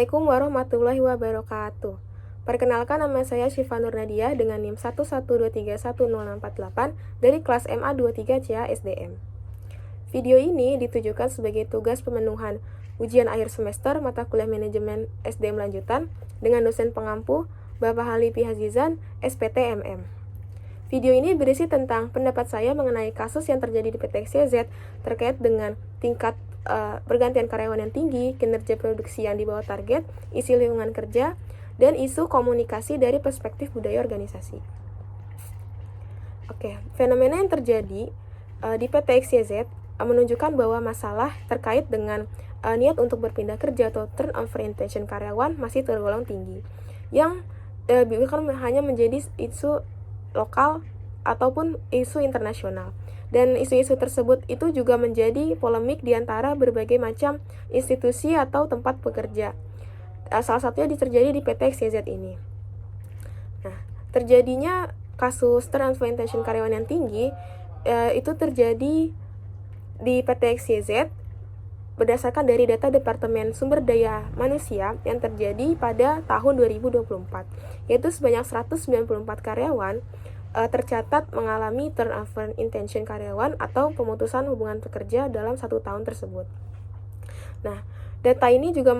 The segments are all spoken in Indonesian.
Assalamualaikum warahmatullahi wabarakatuh. Perkenalkan, nama saya Syifa Nur Nadia dengan NIM 112310648 dari kelas MA 23CA SDM. Video ini ditujukan sebagai tugas pemenuhan ujian akhir semester mata kuliah manajemen SDM lanjutan dengan dosen pengampu Bapak Halifi Hazizan, SPT MM. Video ini berisi tentang pendapat saya mengenai kasus yang terjadi di PT XYZ terkait dengan tingkat pergantian karyawan yang tinggi, kinerja produksi yang di bawah target, isi lingkungan kerja, dan isu komunikasi dari perspektif budaya organisasi. Oke, fenomena yang terjadi di PT XYZ menunjukkan bahwa masalah terkait dengan niat untuk berpindah kerja atau turnover intention karyawan masih tergolong tinggi, yang bukan hanya menjadi isu lokal ataupun isu internasional. Dan isu-isu tersebut itu juga menjadi polemik di antara berbagai macam institusi atau tempat bekerja. Salah satunya terjadi di PT XYZ ini. Nah, terjadinya kasus transfer intention karyawan yang tinggi itu terjadi di PT XYZ berdasarkan dari data Departemen Sumber Daya Manusia yang terjadi pada tahun 2024, yaitu sebanyak 194 karyawan tercatat mengalami turnover intention karyawan atau pemutusan hubungan pekerja dalam 1 tahun tersebut. Nah, data ini juga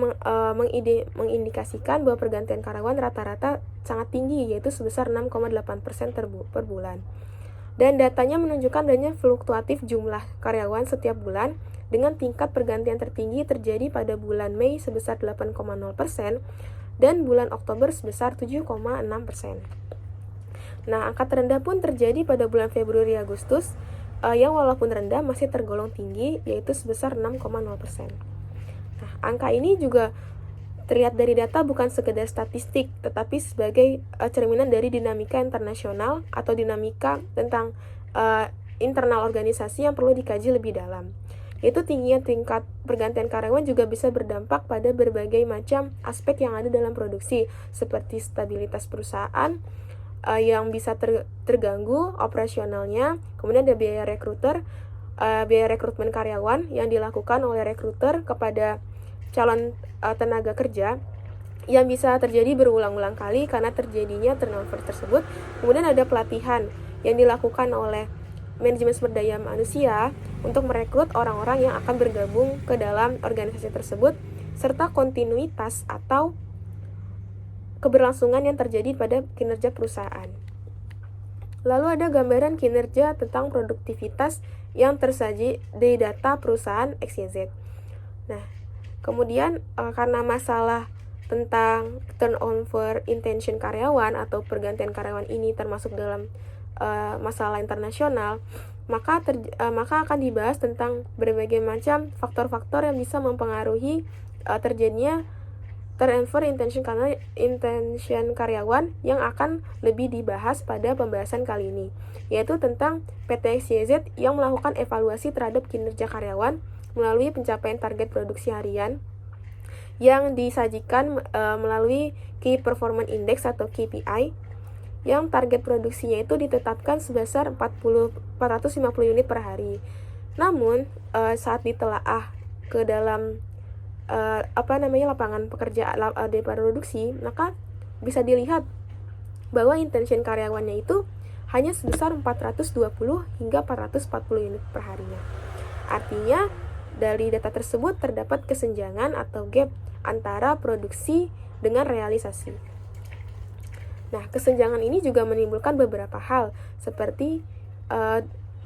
mengindikasikan bahwa pergantian karyawan rata-rata sangat tinggi, yaitu sebesar 6,8% per bulan. Dan datanya menunjukkan adanya fluktuatif jumlah karyawan setiap bulan, dengan tingkat pergantian tertinggi terjadi pada bulan Mei sebesar 8,0% dan bulan Oktober sebesar 7,6%. Nah, angka terendah pun terjadi pada bulan Februari-Agustus yang walaupun rendah masih tergolong tinggi, yaitu sebesar 6,0%. Nah, angka ini juga terlihat dari data bukan sekedar statistik, tetapi sebagai cerminan dari dinamika internasional atau dinamika tentang internal organisasi yang perlu dikaji lebih dalam. Yaitu tingginya tingkat pergantian karyawan juga bisa berdampak pada berbagai macam aspek yang ada dalam produksi, seperti stabilitas perusahaan, yang bisa terganggu operasionalnya, kemudian ada biaya rekrutmen karyawan yang dilakukan oleh rekruter kepada calon tenaga kerja yang bisa terjadi berulang-ulang kali karena terjadinya turnover tersebut. Kemudian ada pelatihan yang dilakukan oleh manajemen sumber daya manusia untuk merekrut orang-orang yang akan bergabung ke dalam organisasi tersebut, serta kontinuitas atau keberlangsungan yang terjadi pada kinerja perusahaan. Lalu ada gambaran kinerja tentang produktivitas yang tersaji di data perusahaan XYZ. Nah, kemudian karena masalah tentang turnover intention karyawan atau pergantian karyawan ini termasuk dalam masalah internasional, maka akan dibahas tentang berbagai macam faktor-faktor yang bisa mempengaruhi terjadinya turnover intention karyawan yang akan lebih dibahas pada pembahasan kali ini, yaitu tentang PT XYZ yang melakukan evaluasi terhadap kinerja karyawan melalui pencapaian target produksi harian yang disajikan melalui Key Performance Index atau KPI, yang target produksinya itu ditetapkan sebesar 450 unit per hari. Namun saat ditelaah ke dalam lapangan pekerjaan di produksi, maka bisa dilihat bahwa intention karyawannya itu hanya sebesar 420 hingga 440 unit per harinya. Artinya dari data tersebut terdapat kesenjangan atau gap antara produksi dengan realisasi. Nah, kesenjangan ini juga menimbulkan beberapa hal seperti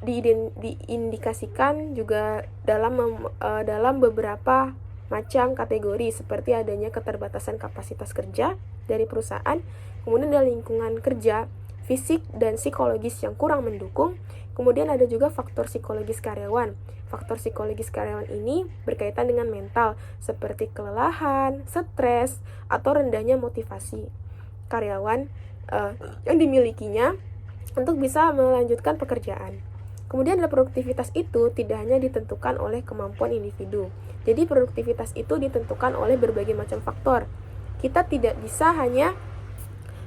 diindikasikan juga dalam beberapa macam kategori, seperti adanya keterbatasan kapasitas kerja dari perusahaan, kemudian ada lingkungan kerja, fisik dan psikologis yang kurang mendukung, kemudian ada juga faktor psikologis karyawan. Faktor psikologis karyawan ini berkaitan dengan mental, seperti kelelahan, stres, atau rendahnya motivasi karyawan yang dimilikinya untuk bisa melanjutkan pekerjaan. Kemudian ada produktivitas itu tidak hanya ditentukan oleh kemampuan individu. Jadi produktivitas itu ditentukan oleh berbagai macam faktor. Kita tidak bisa hanya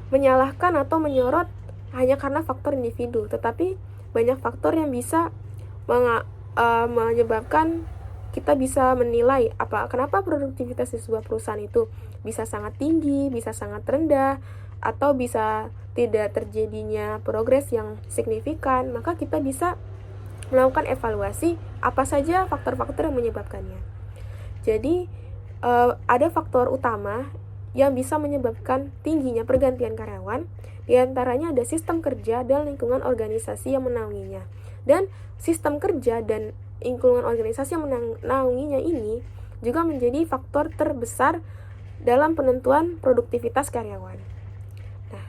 menyalahkan atau menyorot hanya karena faktor individu, tetapi banyak faktor yang bisa menyebabkan kita bisa menilai kenapa produktivitas di sebuah perusahaan itu bisa sangat tinggi, bisa sangat rendah, atau bisa tidak terjadinya progres yang signifikan. Maka kita bisa melakukan evaluasi apa saja faktor-faktor yang menyebabkannya. Jadi ada faktor utama yang bisa menyebabkan tingginya pergantian karyawan. Di antaranya ada sistem kerja dan lingkungan organisasi yang menaunginya. Dan sistem kerja dan lingkungan organisasi yang menaunginya ini juga menjadi faktor terbesar dalam penentuan produktivitas karyawan. Nah,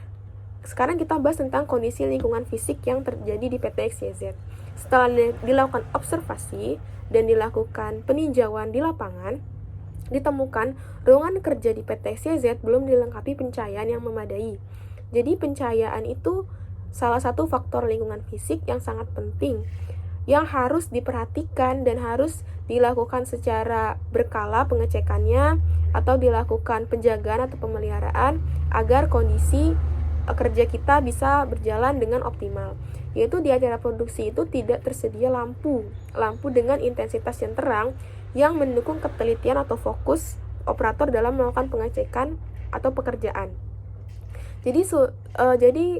sekarang kita bahas tentang kondisi lingkungan fisik yang terjadi di PT XYZ. Setelah dilakukan observasi dan dilakukan peninjauan di lapangan, ditemukan ruangan kerja di PT XYZ belum dilengkapi pencahayaan yang memadai. Jadi pencahayaan itu salah satu faktor lingkungan fisik yang sangat penting, yang harus diperhatikan dan harus dilakukan secara berkala pengecekannya atau dilakukan penjagaan atau pemeliharaan agar kondisi kerja kita bisa berjalan dengan optimal. Yaitu di acara produksi itu tidak tersedia lampu dengan intensitas yang terang yang mendukung ketelitian atau fokus operator dalam melakukan pengecekan atau pekerjaan. Jadi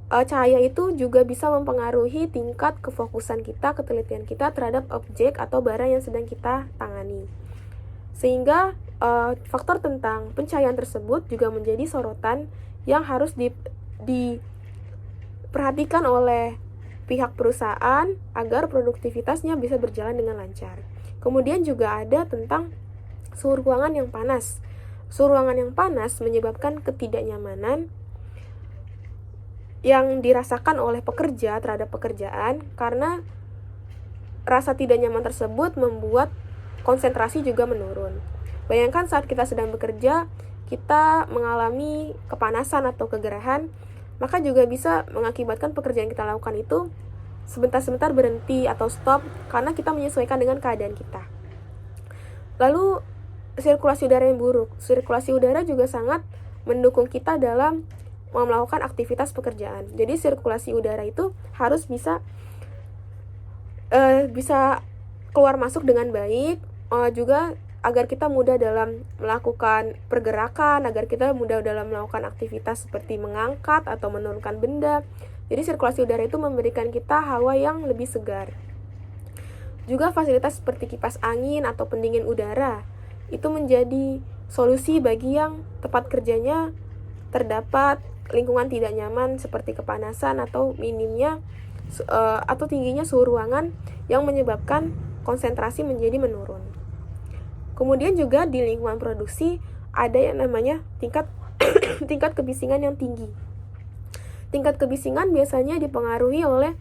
cahaya itu juga bisa mempengaruhi tingkat kefokusan kita, ketelitian kita terhadap objek atau barang yang sedang kita tangani. Sehingga faktor tentang pencahayaan tersebut juga menjadi sorotan yang harus diperhatikan oleh pihak perusahaan agar produktivitasnya bisa berjalan dengan lancar. Kemudian juga ada tentang suhu ruangan yang panas. Suhu ruangan yang panas menyebabkan ketidaknyamanan yang dirasakan oleh pekerja terhadap pekerjaan, karena rasa tidak nyaman tersebut membuat konsentrasi juga menurun. Bayangkan saat kita sedang bekerja, kita mengalami kepanasan atau kegerahan, maka juga bisa mengakibatkan pekerjaan kita lakukan itu sebentar-sebentar berhenti atau stop karena kita menyesuaikan dengan keadaan kita. Lalu sirkulasi udara yang buruk. Sirkulasi udara juga sangat mendukung kita dalam melakukan aktivitas pekerjaan. Jadi sirkulasi udara itu harus bisa keluar masuk dengan baik, juga agar kita mudah dalam melakukan pergerakan, agar kita mudah dalam melakukan aktivitas seperti mengangkat atau menurunkan benda. Jadi sirkulasi udara itu memberikan kita hawa yang lebih segar. Juga fasilitas seperti kipas angin atau pendingin udara itu menjadi solusi bagi yang tempat kerjanya terdapat lingkungan tidak nyaman seperti kepanasan atau minimnya atau tingginya suhu ruangan yang menyebabkan konsentrasi menjadi menurun. Kemudian juga di lingkungan produksi ada yang namanya tingkat kebisingan yang tinggi. Tingkat kebisingan biasanya dipengaruhi oleh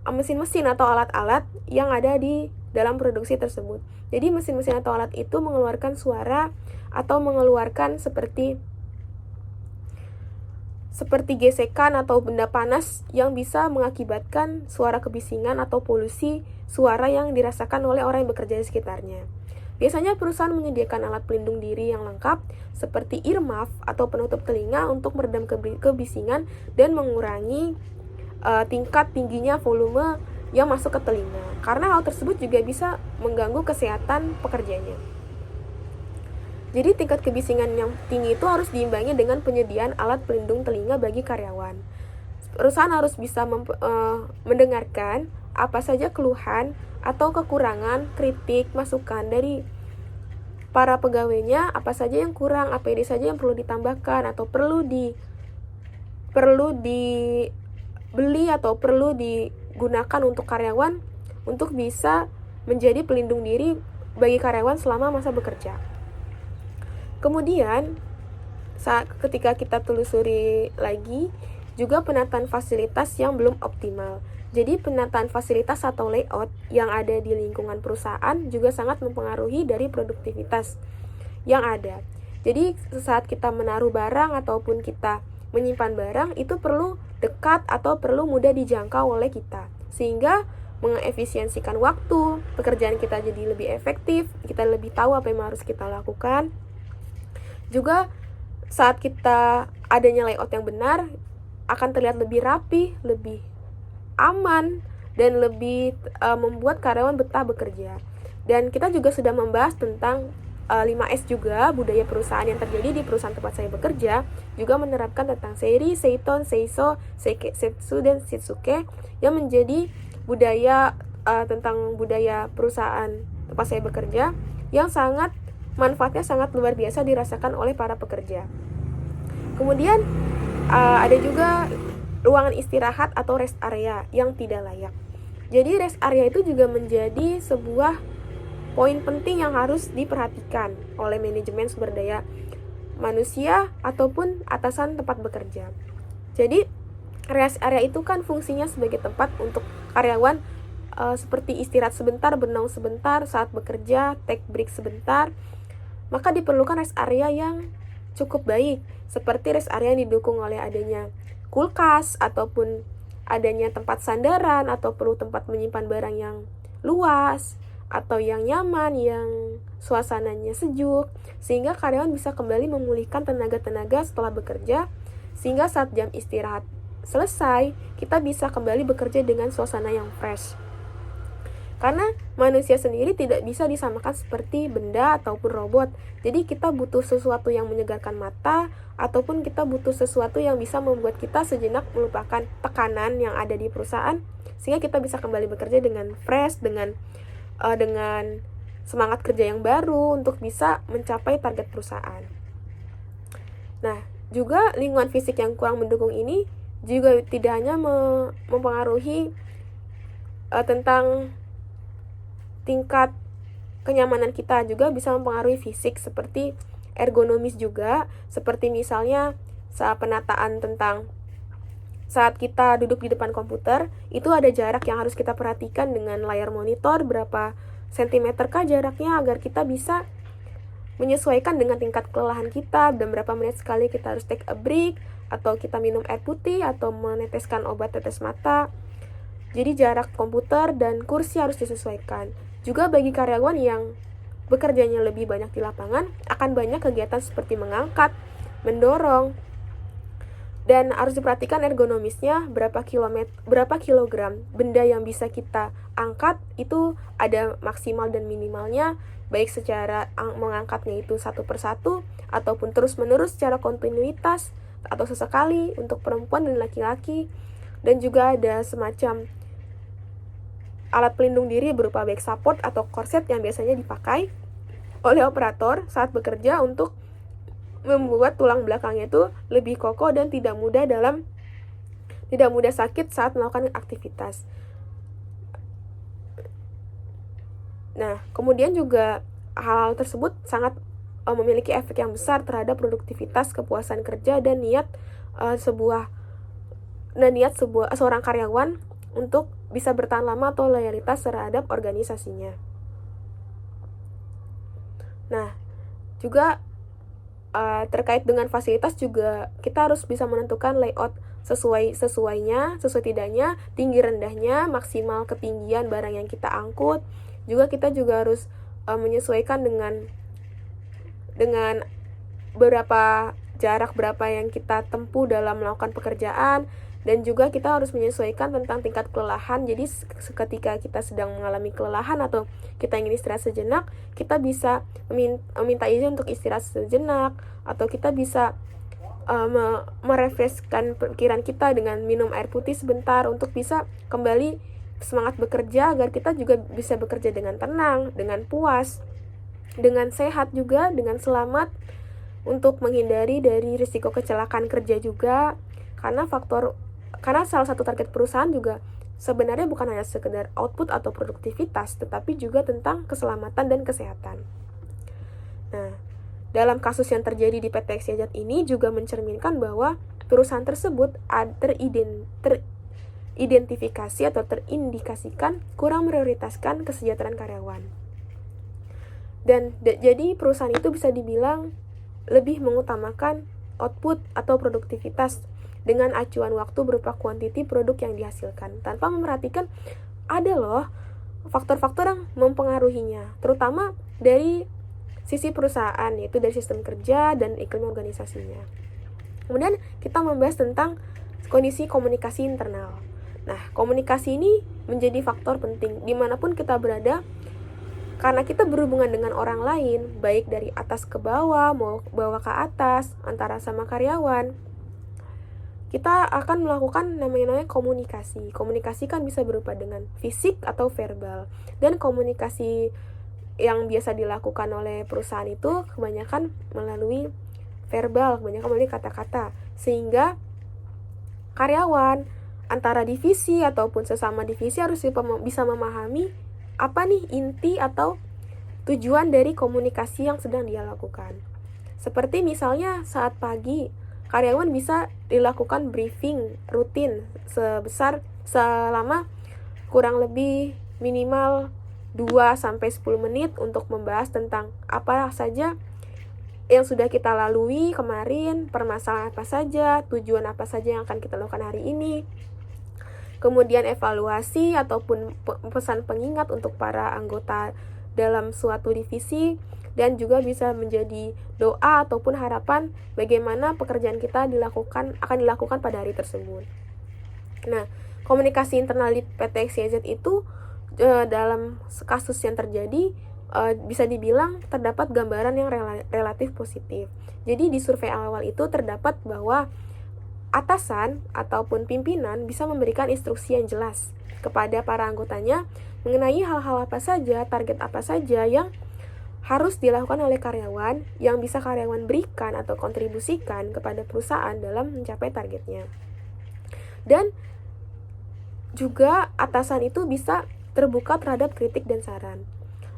mesin-mesin atau alat-alat yang ada di dalam produksi tersebut. Jadi mesin-mesin atau alat itu mengeluarkan suara atau mengeluarkan seperti gesekan atau benda panas yang bisa mengakibatkan suara kebisingan atau polusi suara yang dirasakan oleh orang yang bekerja di sekitarnya. Biasanya perusahaan menyediakan alat pelindung diri yang lengkap seperti earmuff atau penutup telinga untuk meredam kebisingan dan mengurangi tingkat tingginya volume yang masuk ke telinga. Karena hal tersebut juga bisa mengganggu kesehatan pekerjanya. Jadi tingkat kebisingan yang tinggi itu harus diimbangi dengan penyediaan alat pelindung telinga bagi karyawan. Perusahaan harus bisa mendengarkan apa saja keluhan atau kekurangan, kritik, masukan dari para pegawainya, apa saja yang kurang, APD saja yang perlu ditambahkan atau perlu dibeli atau perlu digunakan untuk karyawan untuk bisa menjadi pelindung diri bagi karyawan selama masa bekerja. Kemudian, ketika kita telusuri lagi, juga penataan fasilitas yang belum optimal. Jadi penataan fasilitas atau layout yang ada di lingkungan perusahaan juga sangat mempengaruhi dari produktivitas yang ada. Jadi saat kita menaruh barang ataupun kita menyimpan barang, itu perlu dekat atau perlu mudah dijangkau oleh kita. Sehingga mengefisiensikan waktu, pekerjaan kita jadi lebih efektif, kita lebih tahu apa yang harus kita lakukan. Juga saat kita adanya layout yang benar, akan terlihat lebih rapi, lebih aman, dan lebih membuat karyawan betah bekerja. Dan kita juga sudah membahas tentang 5S juga, budaya perusahaan yang terjadi di perusahaan tempat saya bekerja, juga menerapkan tentang Seiri, Seiton, Seiso, Seike, Setsu, dan Shitsuke yang menjadi budaya tentang budaya perusahaan tempat saya bekerja yang manfaatnya sangat luar biasa dirasakan oleh para pekerja. Kemudian ada juga ruangan istirahat atau rest area yang tidak layak. Jadi rest area itu juga menjadi sebuah poin penting yang harus diperhatikan oleh manajemen sumber daya manusia ataupun atasan tempat bekerja. Jadi rest area itu kan fungsinya sebagai tempat untuk karyawan seperti istirahat sebentar, bernaung sebentar saat bekerja, take break sebentar. Maka diperlukan rest area yang cukup baik, seperti rest area yang didukung oleh adanya kulkas ataupun adanya tempat sandaran atau perlu tempat menyimpan barang yang luas atau yang nyaman, yang suasananya sejuk, sehingga karyawan bisa kembali memulihkan tenaga-tenaga setelah bekerja, sehingga saat jam istirahat selesai, kita bisa kembali bekerja dengan suasana yang fresh. Karena manusia sendiri tidak bisa disamakan seperti benda ataupun robot. Jadi kita butuh sesuatu yang menyegarkan mata, ataupun kita butuh sesuatu yang bisa membuat kita sejenak melupakan tekanan yang ada di perusahaan, sehingga kita bisa kembali bekerja dengan fresh, dengan semangat kerja yang baru untuk bisa mencapai target perusahaan. Nah, juga lingkungan fisik yang kurang mendukung ini juga tidak hanya mempengaruhi tentang tingkat kenyamanan kita, juga bisa mempengaruhi fisik seperti ergonomis juga, seperti misalnya saat penataan tentang saat kita duduk di depan komputer, itu ada jarak yang harus kita perhatikan dengan layar monitor, berapa sentimeter kah jaraknya agar kita bisa menyesuaikan dengan tingkat kelelahan kita, dan berapa menit sekali kita harus take a break, atau kita minum air putih, atau meneteskan obat tetes mata. Jadi jarak komputer dan kursi harus disesuaikan. Juga bagi karyawan yang bekerjanya lebih banyak di lapangan, akan banyak kegiatan seperti mengangkat, mendorong, dan harus diperhatikan ergonomisnya, berapa kilogram benda yang bisa kita angkat, itu ada maksimal dan minimalnya, baik secara mengangkatnya itu satu persatu, ataupun terus-menerus secara kontinuitas, atau sesekali untuk perempuan dan laki-laki. Dan juga ada semacam alat pelindung diri berupa back support atau korset yang biasanya dipakai oleh operator saat bekerja untuk membuat tulang belakangnya itu lebih kokoh dan tidak mudah sakit saat melakukan aktivitas. Nah, kemudian juga hal tersebut sangat memiliki efek yang besar terhadap produktivitas, kepuasan kerja, dan niat seorang karyawan untuk bisa bertahan lama atau loyalitas terhadap organisasinya. Nah, juga terkait dengan fasilitas juga kita harus bisa menentukan layout sesuai tidaknya, tinggi rendahnya, maksimal ketinggian barang yang kita angkut. Juga kita juga harus menyesuaikan dengan jarak berapa yang kita tempuh dalam melakukan pekerjaan, dan juga kita harus menyesuaikan tentang tingkat kelelahan. Jadi ketika kita sedang mengalami kelelahan atau kita ingin istirahat sejenak, kita bisa meminta izin untuk istirahat sejenak, atau kita bisa merefreshkan pikiran kita dengan minum air putih sebentar untuk bisa kembali semangat bekerja, agar kita juga bisa bekerja dengan tenang, dengan puas, dengan sehat juga, dengan selamat, untuk menghindari dari risiko kecelakaan kerja juga. Karena salah satu target perusahaan juga sebenarnya bukan hanya sekedar output atau produktivitas, tetapi juga tentang keselamatan dan kesehatan. Nah, dalam kasus yang terjadi di PT XYZ ini juga mencerminkan bahwa perusahaan tersebut teridentifikasi atau terindikasikan kurang memprioritaskan kesejahteraan karyawan. Dan jadi perusahaan itu bisa dibilang lebih mengutamakan output atau produktivitas dengan acuan waktu berupa kuantiti produk yang dihasilkan, tanpa memperhatikan ada loh faktor-faktor yang mempengaruhinya, terutama dari sisi perusahaan, yaitu dari sistem kerja dan iklim organisasinya. Kemudian kita membahas tentang kondisi komunikasi internal. Nah, komunikasi ini menjadi faktor penting dimanapun kita berada, Karena kita berhubungan dengan orang lain, baik dari atas ke bawah, mau bawah ke atas, antara sama karyawan, kita akan melakukan namanya komunikasi. Komunikasi kan bisa berupa dengan fisik atau verbal. Dan komunikasi yang biasa dilakukan oleh perusahaan itu kebanyakan melalui verbal, kebanyakan melalui kata-kata. Sehingga karyawan antara divisi ataupun sesama divisi harus bisa memahami apa nih inti atau tujuan dari komunikasi yang sedang dia lakukan. Seperti misalnya saat pagi, karyawan bisa dilakukan briefing rutin selama kurang lebih minimal 2-10 menit untuk membahas tentang apa saja yang sudah kita lalui kemarin, permasalahan apa saja, tujuan apa saja yang akan kita lakukan hari ini. Kemudian evaluasi ataupun pesan pengingat untuk para anggota dalam suatu divisi, dan juga bisa menjadi doa ataupun harapan bagaimana pekerjaan kita akan dilakukan pada hari tersebut. Nah, komunikasi internal di PT XYZ itu dalam kasus yang terjadi bisa dibilang terdapat gambaran yang relatif positif. Jadi di survei awal itu terdapat bahwa atasan ataupun pimpinan bisa memberikan instruksi yang jelas kepada para anggotanya mengenai hal-hal apa saja, target apa saja yang harus dilakukan oleh karyawan, yang bisa karyawan berikan atau kontribusikan kepada perusahaan dalam mencapai targetnya. Dan juga atasan itu bisa terbuka terhadap kritik dan saran.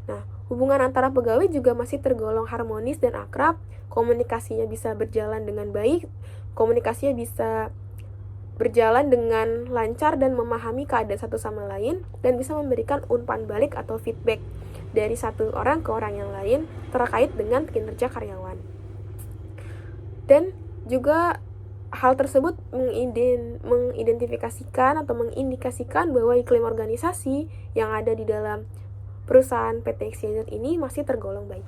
Nah, hubungan antara pegawai juga masih tergolong harmonis dan akrab, komunikasinya bisa berjalan dengan baik, komunikasinya bisa berjalan dengan lancar dan memahami keadaan satu sama lain, dan bisa memberikan umpan balik atau feedback dari satu orang ke orang yang lain terkait dengan kinerja karyawan. Dan juga hal tersebut mengidentifikasikan atau mengindikasikan bahwa iklim organisasi yang ada di dalam perusahaan PT XYZ ini masih tergolong baik.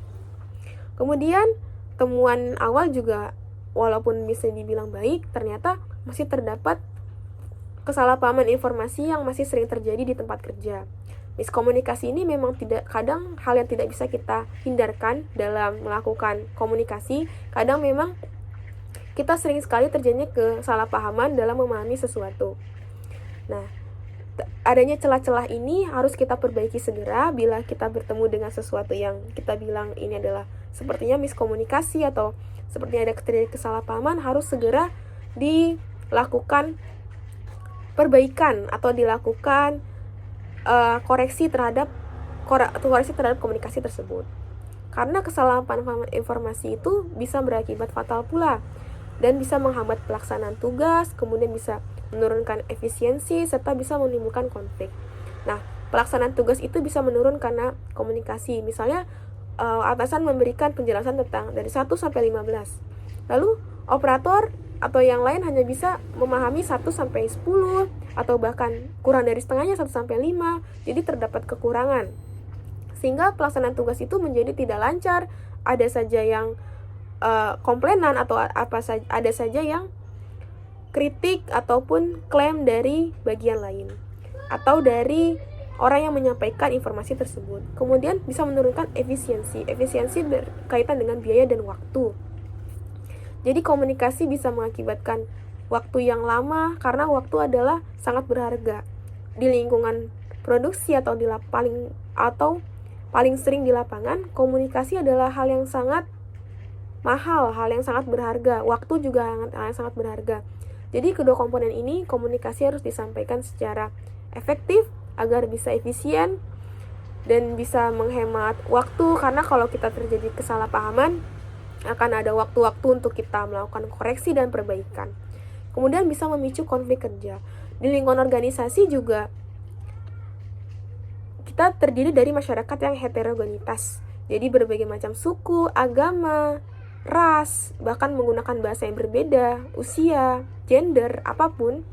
Kemudian temuan awal juga walaupun bisa dibilang baik, ternyata masih terdapat kesalahpahaman informasi yang masih sering terjadi di tempat kerja. Miskomunikasi ini memang kadang hal yang tidak bisa kita hindarkan dalam melakukan komunikasi. Kadang memang kita sering sekali terjadinya kesalahpahaman dalam memahami sesuatu. Nah, adanya celah-celah ini harus kita perbaiki segera bila kita bertemu dengan sesuatu yang kita bilang ini adalah sepertinya miskomunikasi atau sepertinya ada terjadi kesalahpahaman, harus segera dilakukan perbaikan atau dilakukan koreksi terhadap komunikasi tersebut. Karena kesalahpahaman informasi itu bisa berakibat fatal pula dan bisa menghambat pelaksanaan tugas, kemudian bisa menurunkan efisiensi serta bisa menimbulkan konflik. Nah, pelaksanaan tugas itu bisa menurun karena komunikasi. Misalnya atasan memberikan penjelasan tentang dari 1 sampai 15. Lalu operator atau yang lain hanya bisa memahami 1 sampai 10 atau bahkan kurang dari setengahnya 1 sampai 5. Jadi terdapat kekurangan. Sehingga pelaksanaan tugas itu menjadi tidak lancar, ada saja yang komplainan atau ada saja yang kritik ataupun klaim dari bagian lain atau dari orang yang menyampaikan informasi tersebut. Kemudian bisa menurunkan efisiensi. Efisiensi berkaitan dengan biaya dan waktu. Jadi komunikasi bisa mengakibatkan waktu yang lama karena waktu adalah sangat berharga. Di lingkungan produksi atau paling sering di lapangan, komunikasi adalah hal yang sangat mahal, hal yang sangat berharga. Waktu juga hal yang sangat berharga. Jadi kedua komponen ini komunikasi harus disampaikan secara efektif agar bisa efisien dan bisa menghemat waktu, karena kalau kita terjadi kesalahpahaman akan ada waktu-waktu untuk kita melakukan koreksi dan perbaikan. Kemudian bisa memicu konflik kerja. Di lingkungan organisasi juga kita terdiri dari masyarakat yang heterogenitas. Jadi berbagai macam suku, agama, ras, bahkan menggunakan bahasa yang berbeda, usia, gender, apapun.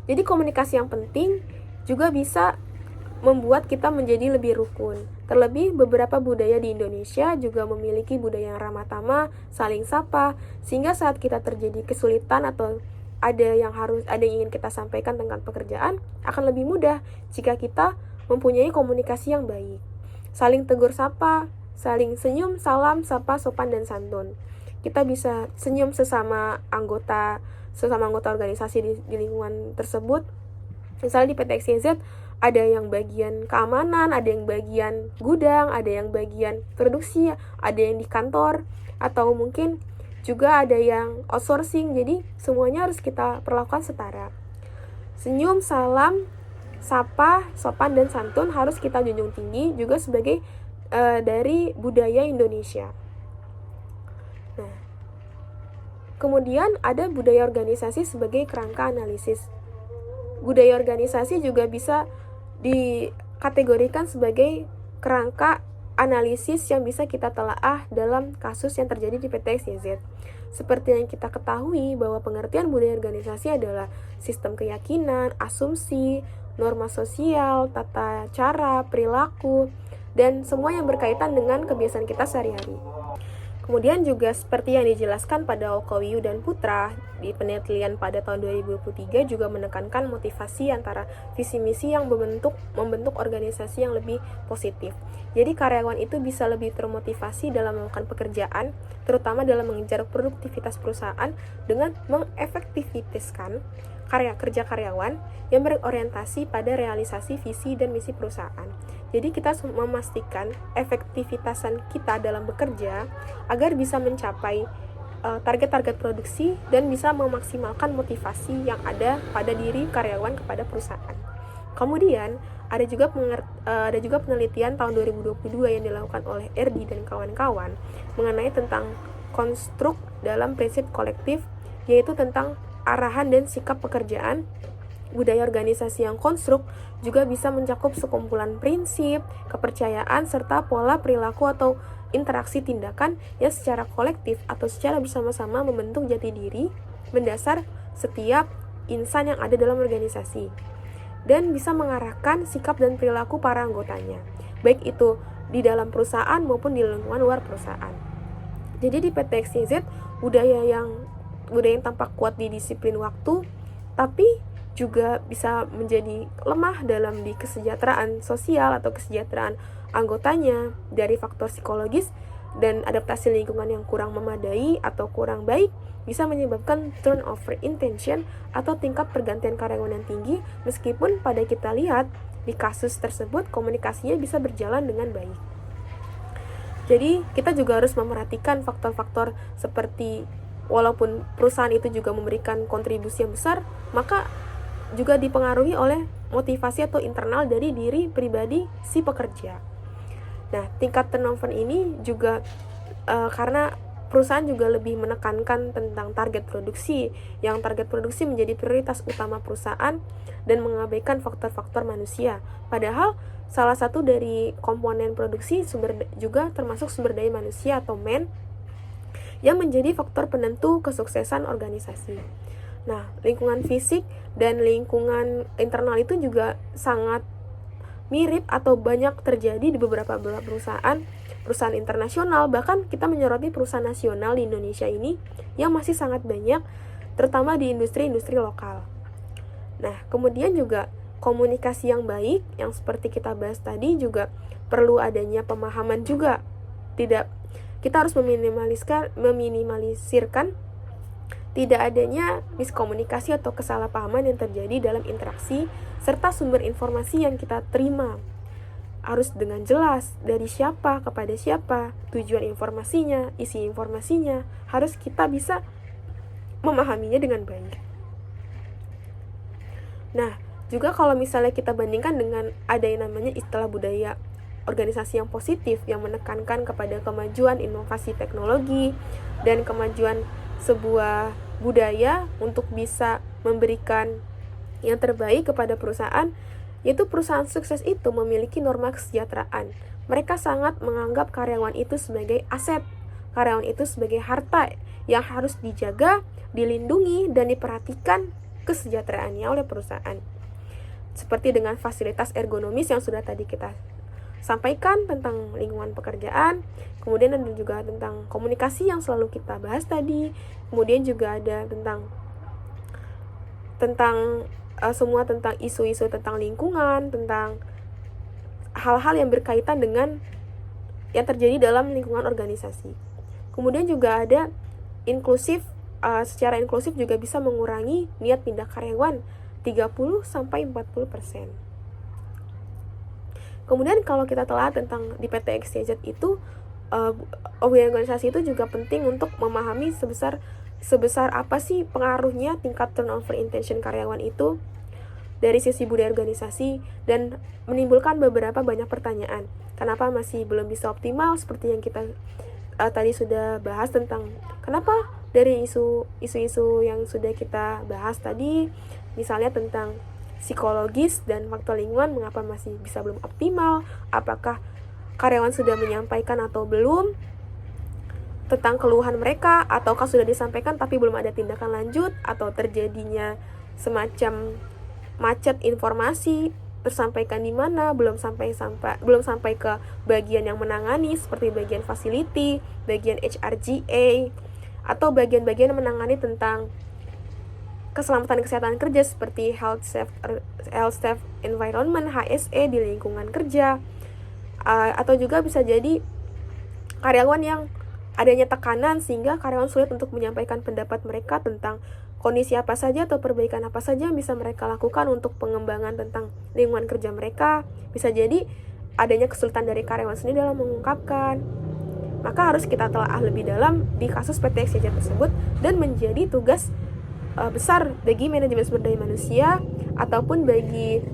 Jadi komunikasi yang penting juga bisa membuat kita menjadi lebih rukun. Terlebih beberapa budaya di Indonesia juga memiliki budaya yang ramah tamah, saling sapa, sehingga saat kita terjadi kesulitan atau ada yang ingin kita sampaikan tentang pekerjaan, akan lebih mudah jika kita mempunyai komunikasi yang baik. saling tegur sapa, saling senyum, salam, sapa, sopan, dan santun. Kita bisa senyum sesama anggota organisasi di lingkungan tersebut. Misalnya di PT XYZ ada yang bagian keamanan, ada yang bagian gudang, ada yang bagian produksi, ada yang di kantor, atau mungkin juga ada yang outsourcing. Jadi semuanya harus kita perlakukan setara. Senyum, salam, sapa, sopan, dan santun harus kita junjung tinggi juga sebagai dari budaya Indonesia. Nah, kemudian ada budaya organisasi sebagai kerangka analisis. Budaya organisasi juga bisa dikategorikan sebagai kerangka analisis yang bisa kita telaah dalam kasus yang terjadi di PT XYZ. Seperti yang kita ketahui bahwa pengertian budaya organisasi adalah sistem keyakinan, asumsi, norma sosial, tata cara, perilaku, dan semua yang berkaitan dengan kebiasaan kita sehari-hari. Kemudian juga seperti yang dijelaskan pada Okowiyu dan Putra di penelitian pada tahun 2023 juga menekankan motivasi antara visi misi yang membentuk organisasi yang lebih positif. Jadi karyawan itu bisa lebih termotivasi dalam melakukan pekerjaan, terutama dalam mengejar produktivitas perusahaan dengan mengefektivitaskan kerja karyawan yang berorientasi pada realisasi visi dan misi perusahaan. Jadi kita memastikan efektivitasan kita dalam bekerja agar bisa mencapai target-target produksi dan bisa memaksimalkan motivasi yang ada pada diri karyawan kepada perusahaan. Kemudian ada juga penelitian tahun 2022 yang dilakukan oleh Erdi dan kawan-kawan mengenai tentang konstruk dalam prinsip kolektif, yaitu tentang arahan dan sikap pekerjaan. Budaya organisasi yang konstruk juga bisa mencakup sekumpulan prinsip, kepercayaan, serta pola perilaku atau interaksi tindakan yang secara kolektif atau secara bersama-sama membentuk jati diri mendasar setiap insan yang ada dalam organisasi dan bisa mengarahkan sikap dan perilaku para anggotanya, baik itu di dalam perusahaan maupun di lingkungan luar perusahaan. Jadi di PT XYZ budaya yang tampak kuat di disiplin waktu, tapi juga bisa menjadi lemah dalam di kesejahteraan sosial atau kesejahteraan anggotanya dari faktor psikologis dan adaptasi lingkungan yang kurang memadai atau kurang baik bisa menyebabkan turnover intention atau tingkat pergantian karyawan yang tinggi, meskipun pada kita lihat di kasus tersebut komunikasinya bisa berjalan dengan baik. Jadi kita juga harus memperhatikan faktor-faktor seperti walaupun perusahaan itu juga memberikan kontribusi yang besar, maka juga dipengaruhi oleh motivasi atau internal dari diri pribadi si pekerja. Nah, tingkat turnover ini juga karena perusahaan juga lebih menekankan tentang target produksi, yang target produksi menjadi prioritas utama perusahaan dan mengabaikan faktor-faktor manusia. Padahal salah satu dari komponen produksi juga termasuk sumber daya manusia atau man yang menjadi faktor penentu kesuksesan organisasi. Nah, lingkungan fisik dan lingkungan internal itu juga sangat mirip atau banyak terjadi di beberapa perusahaan internasional, bahkan kita menyoroti perusahaan nasional di Indonesia ini yang masih sangat banyak, terutama di industri-industri lokal. Nah, kemudian juga komunikasi yang baik, yang seperti kita bahas tadi juga perlu adanya pemahaman juga. Kita harus meminimalisirkan tidak adanya miskomunikasi atau kesalahpahaman yang terjadi dalam interaksi serta sumber informasi yang kita terima. Harus dengan jelas dari siapa kepada siapa, tujuan informasinya, isi informasinya, harus kita bisa memahaminya dengan baik. Nah, juga kalau misalnya kita bandingkan dengan ada yang namanya istilah budaya organisasi yang positif yang menekankan kepada kemajuan inovasi teknologi dan kemajuan sebuah budaya untuk bisa memberikan yang terbaik kepada perusahaan, yaitu perusahaan sukses itu memiliki norma kesejahteraan. Mereka sangat menganggap karyawan itu sebagai aset, karyawan itu sebagai harta yang harus dijaga, dilindungi, dan diperhatikan kesejahteraannya oleh perusahaan. Seperti dengan fasilitas ergonomis yang sudah tadi kita sampaikan tentang lingkungan pekerjaan, kemudian ada juga tentang komunikasi yang selalu kita bahas tadi, kemudian juga ada tentang semua tentang isu-isu tentang lingkungan, tentang hal-hal yang berkaitan dengan yang terjadi dalam lingkungan organisasi. Kemudian juga ada inklusif, secara inklusif juga bisa mengurangi niat pindah karyawan 30-40%. Kemudian kalau kita telah tentang di PT XYZ itu, organisasi itu juga penting untuk memahami sebesar apa sih pengaruhnya tingkat turnover intention karyawan itu dari sisi budaya organisasi, dan menimbulkan beberapa banyak pertanyaan. Kenapa masih belum bisa optimal, seperti yang kita tadi sudah bahas tentang kenapa dari isu-isu yang sudah kita bahas tadi, misalnya tentang psikologis dan faktor lingkungan, mengapa masih bisa belum optimal, apakah karyawan sudah menyampaikan atau belum tentang keluhan mereka, ataukah sudah disampaikan tapi belum ada tindakan lanjut, atau terjadinya semacam macet informasi, tersampaikan di mana, belum sampai ke bagian yang menangani seperti bagian facility, bagian HRGA, atau bagian-bagian yang menangani tentang keselamatan kesehatan kerja seperti health safe environment HSE di lingkungan kerja, atau juga bisa jadi karyawan yang adanya tekanan sehingga karyawan sulit untuk menyampaikan pendapat mereka tentang kondisi apa saja atau perbaikan apa saja yang bisa mereka lakukan untuk pengembangan tentang lingkungan kerja mereka. Bisa jadi adanya kesulitan dari karyawan sendiri dalam mengungkapkan. Maka harus kita telah lebih dalam di kasus PT XYZ tersebut, dan menjadi tugas besar bagi manajemen sumber daya manusia ataupun bagi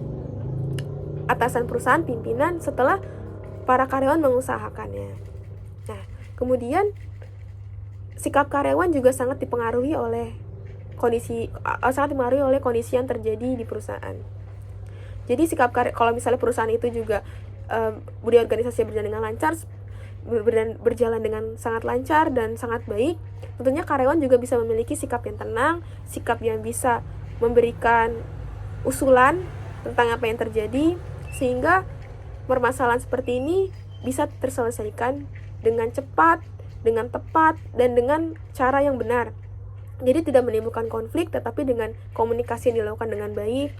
atasan perusahaan, pimpinan, setelah para karyawan mengusahakannya. Nah, kemudian sikap karyawan juga sangat dipengaruhi oleh kondisi yang terjadi di perusahaan. Jadi kalau misalnya perusahaan itu juga budaya organisasi berjalan dengan sangat lancar dan sangat baik, tentunya karyawan juga bisa memiliki sikap yang tenang, sikap yang bisa memberikan usulan tentang apa yang terjadi, sehingga permasalahan seperti ini bisa terselesaikan dengan cepat, dengan tepat, dan dengan cara yang benar. Jadi tidak menimbulkan konflik, tetapi dengan komunikasi yang dilakukan dengan baik,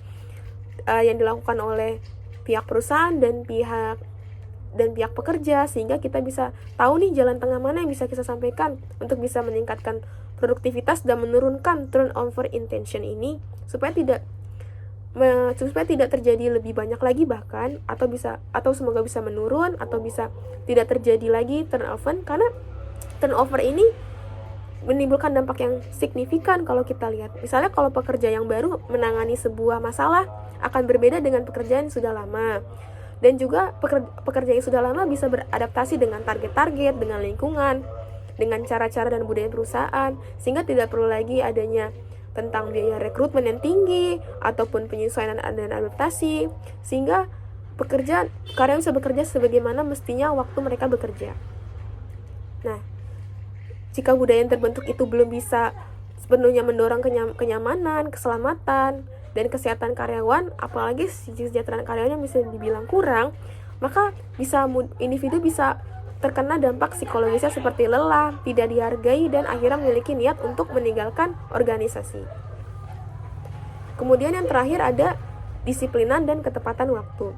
yang dilakukan oleh pihak perusahaan dan pihak pekerja, sehingga kita bisa tahu nih jalan tengah mana yang bisa kita sampaikan untuk bisa meningkatkan produktivitas dan menurunkan turnover intention ini, supaya tidak terjadi lebih banyak lagi bahkan, atau semoga bisa menurun, atau bisa tidak terjadi lagi turnover, karena turnover ini menimbulkan dampak yang signifikan. Kalau kita lihat, misalnya kalau pekerja yang baru menangani sebuah masalah akan berbeda dengan pekerja yang sudah lama, dan juga pekerja yang sudah lama bisa beradaptasi dengan target-target, dengan lingkungan, dengan cara-cara dan budaya perusahaan, sehingga tidak perlu lagi adanya tentang biaya rekrutmen yang tinggi ataupun penyesuaian dan adaptasi, sehingga karyawan bisa bekerja sebagaimana mestinya waktu mereka bekerja. Nah, jika budaya yang terbentuk itu belum bisa sepenuhnya mendorong kenyamanan, keselamatan, dan kesehatan karyawan, apalagi kesejahteraan karyawan yang bisa dibilang kurang, maka individu bisa terkena dampak psikologisnya seperti lelah, tidak dihargai, dan akhirnya memiliki niat untuk meninggalkan organisasi. Kemudian yang terakhir ada disiplinan dan ketepatan waktu.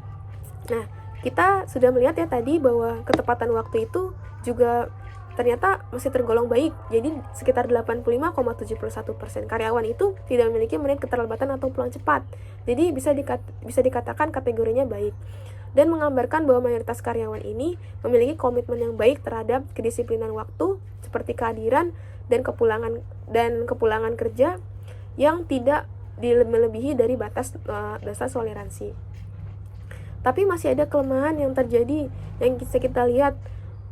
Nah, kita sudah melihat ya tadi bahwa ketepatan waktu itu juga ternyata masih tergolong baik. Jadi sekitar 85,71% karyawan itu tidak memiliki menit keterlambatan atau pulang cepat. Jadi bisa dikatakan kategorinya baik, dan menggambarkan bahwa mayoritas karyawan ini memiliki komitmen yang baik terhadap kedisiplinan waktu, seperti kehadiran dan kepulangan kerja yang tidak melebihi dari batas toleransi. Tapi masih ada kelemahan yang terjadi yang bisa kita lihat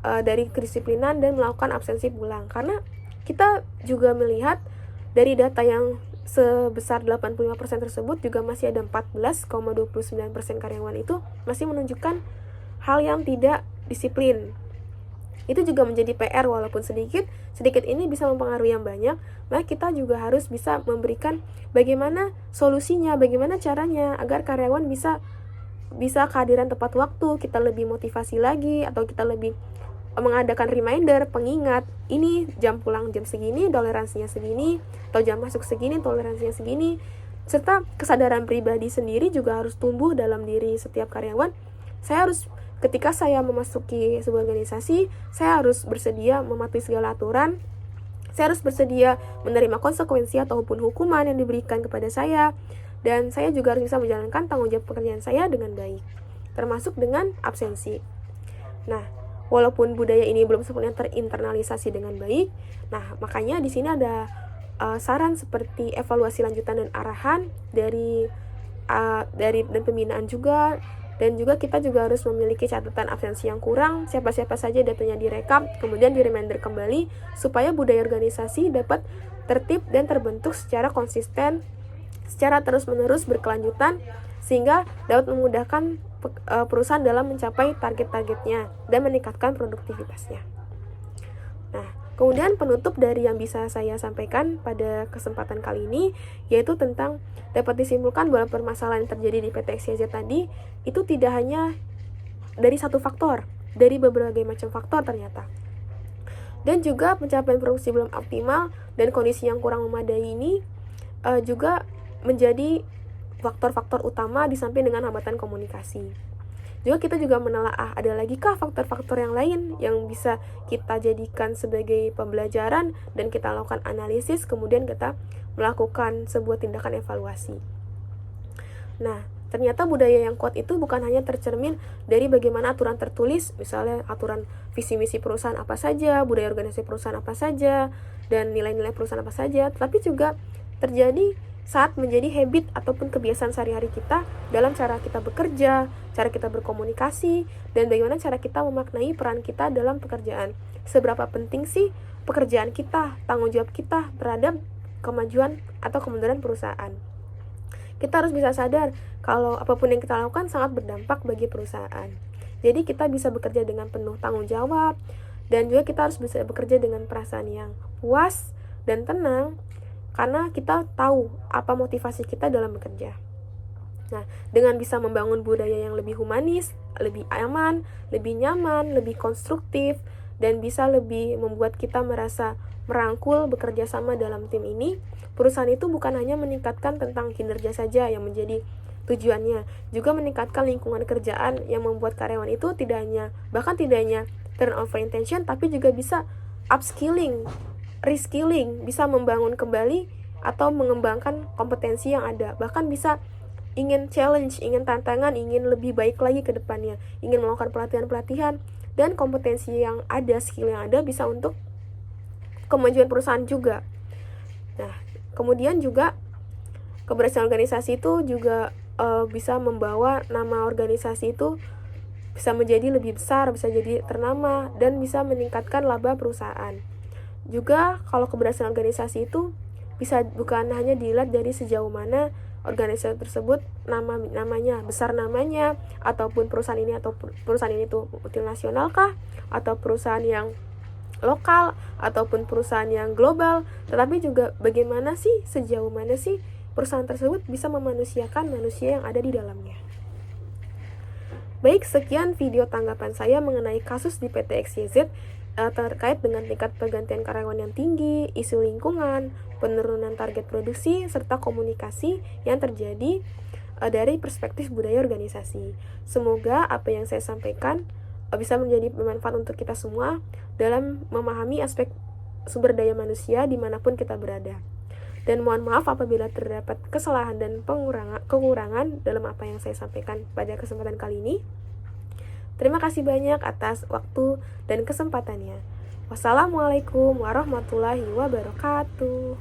dari kedisiplinan dan melakukan absensi pulang, karena kita juga melihat dari data yang sebesar 85% tersebut juga masih ada 14,29% karyawan itu masih menunjukkan hal yang tidak disiplin. Itu juga menjadi PR, walaupun sedikit ini bisa mempengaruhi yang banyak. Maka kita juga harus bisa memberikan bagaimana solusinya, bagaimana caranya agar karyawan bisa kehadiran tepat waktu, kita lebih motivasi lagi, atau kita lebih mengadakan reminder, pengingat, ini jam pulang jam segini, toleransinya segini, atau jam masuk segini, toleransinya segini, serta kesadaran pribadi sendiri juga harus tumbuh dalam diri setiap karyawan, ketika saya memasuki sebuah organisasi, saya harus bersedia mematuhi segala aturan. Saya harus bersedia menerima konsekuensi ataupun hukuman yang diberikan kepada saya, dan saya juga harus bisa menjalankan tanggung jawab pekerjaan saya dengan baik, termasuk dengan absensi. Nah, walaupun budaya ini belum sepenuhnya terinternalisasi dengan baik, nah makanya di sini ada saran seperti evaluasi lanjutan dan arahan dari dan pembinaan juga. Dan juga kita juga harus memiliki catatan absensi yang kurang, siapa-siapa saja datanya direkap, kemudian di-reminder kembali supaya budaya organisasi dapat tertib dan terbentuk secara konsisten, secara terus-menerus berkelanjutan, sehingga dapat memudahkan perusahaan dalam mencapai target-targetnya dan meningkatkan produktivitasnya. Nah, kemudian penutup dari yang bisa saya sampaikan pada kesempatan kali ini, yaitu tentang dapat disimpulkan bahwa permasalahan yang terjadi di PT XYZ tadi itu tidak hanya dari satu faktor, dari berbagai macam faktor ternyata. Dan juga pencapaian produksi belum optimal dan kondisi yang kurang memadai ini juga menjadi faktor-faktor utama di samping dengan hambatan komunikasi. Juga kita juga menelaah, ada lagi kah faktor-faktor yang lain yang bisa kita jadikan sebagai pembelajaran dan kita lakukan analisis, kemudian kita melakukan sebuah tindakan evaluasi. Nah, ternyata budaya yang kuat itu bukan hanya tercermin dari bagaimana aturan tertulis, misalnya aturan visi misi perusahaan apa saja, budaya organisasi perusahaan apa saja, dan nilai-nilai perusahaan apa saja, tapi juga terjadi saat menjadi habit ataupun kebiasaan sehari-hari kita dalam cara kita bekerja, cara kita berkomunikasi, dan bagaimana cara kita memaknai peran kita dalam pekerjaan. Seberapa penting sih pekerjaan kita, tanggung jawab kita terhadap kemajuan atau kemunduran perusahaan. Kita harus bisa sadar kalau apapun yang kita lakukan sangat berdampak bagi perusahaan. Jadi kita bisa bekerja dengan penuh tanggung jawab, dan juga kita harus bisa bekerja dengan perasaan yang puas dan tenang, karena kita tahu apa motivasi kita dalam bekerja. Nah, dengan bisa membangun budaya yang lebih humanis, lebih aman, lebih nyaman, lebih konstruktif, dan bisa lebih membuat kita merasa merangkul bekerja sama dalam tim ini, perusahaan itu bukan hanya meningkatkan tentang kinerja saja yang menjadi tujuannya, juga meningkatkan lingkungan kerjaan yang membuat karyawan itu tidak hanya turnover intention, tapi juga bisa upskilling, reskilling, bisa membangun kembali atau mengembangkan kompetensi yang ada, bahkan bisa ingin challenge, ingin tantangan, ingin lebih baik lagi ke depannya, ingin melakukan pelatihan-pelatihan, dan kompetensi yang ada, skill yang ada bisa untuk kemajuan perusahaan juga. Nah, kemudian juga keberhasilan organisasi itu juga bisa membawa nama organisasi itu bisa menjadi lebih besar, bisa jadi ternama, dan bisa meningkatkan laba perusahaan. Juga kalau keberhasilan organisasi itu bisa bukan hanya dilihat dari sejauh mana organisasi tersebut namanya besar namanya, ataupun perusahaan ini tuh multinasional kah, atau perusahaan yang lokal ataupun perusahaan yang global, tetapi juga bagaimana sih, sejauh mana sih perusahaan tersebut bisa memanusiakan manusia yang ada di dalamnya. Baik, sekian video tanggapan saya mengenai kasus di PT XYZ terkait dengan tingkat pergantian karyawan yang tinggi, isu lingkungan, penurunan target produksi, serta komunikasi yang terjadi dari perspektif budaya organisasi. Semoga apa yang saya sampaikan bisa menjadi bermanfaat untuk kita semua dalam memahami aspek sumber daya manusia dimanapun kita berada. Dan mohon maaf apabila terdapat kesalahan dan kekurangan dalam apa yang saya sampaikan pada kesempatan kali ini. Terima kasih banyak atas waktu dan kesempatannya. Wassalamualaikum warahmatullahi wabarakatuh.